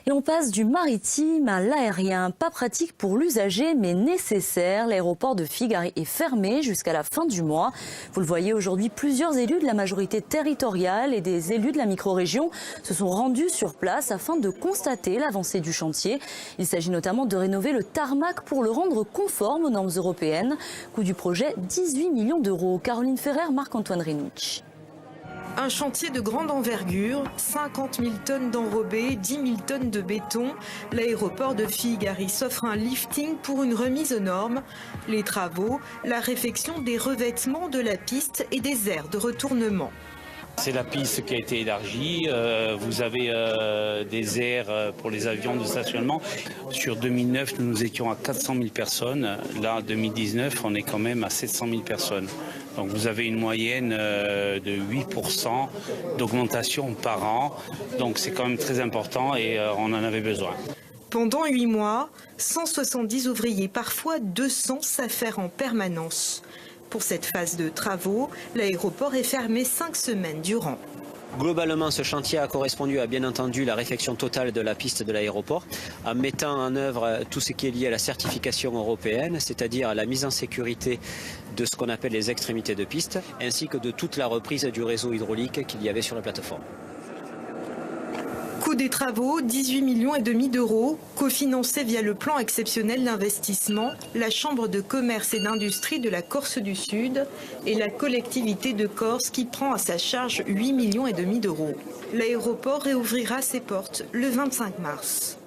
Et on passe du maritime à l'aérien. Pas pratique pour l'usager, mais nécessaire. L'aéroport de Figari est fermé jusqu'à la fin du mois. Vous le voyez aujourd'hui, plusieurs élus de la majorité territoriale et des élus de la micro-région se sont rendus sur place afin de constater l'avancée du chantier. Il s'agit notamment de rénover le tarmac pour le rendre conforme aux normes européennes. Coût du projet, 18 millions d'euros. Caroline Ferrer, Marc-Antoine Renucci. Un chantier de grande envergure, 50 000 tonnes d'enrobés, 10 000 tonnes de béton. L'aéroport de Figari s'offre un lifting pour une remise aux normes. Les travaux, la réfection des revêtements de la piste et des aires de retournement. C'est la piste qui a été élargie. Vous avez des aires pour les avions de stationnement. Sur 2009, nous étions à 400 000 personnes. Là, en 2019, on est quand même à 700 000 personnes. Donc vous avez une moyenne de 8% d'augmentation par an. Donc c'est quand même très important et on en avait besoin. Pendant 8 mois, 170 ouvriers, parfois 200 s'affairent en permanence. Pour cette phase de travaux, l'aéroport est fermé 5 semaines durant. Globalement, ce chantier a correspondu à bien entendu la réfection totale de la piste de l'aéroport, en mettant en œuvre tout ce qui est lié à la certification européenne, c'est-à-dire à la mise en sécurité de ce qu'on appelle les extrémités de piste, ainsi que de toute la reprise du réseau hydraulique qu'il y avait sur la plateforme. Coût des travaux, 18,5 millions d'euros, cofinancé via le plan exceptionnel d'investissement, la Chambre de commerce et d'industrie de la Corse du Sud et la collectivité de Corse qui prend à sa charge 8,5 millions d'euros. L'aéroport réouvrira ses portes le 25 mars.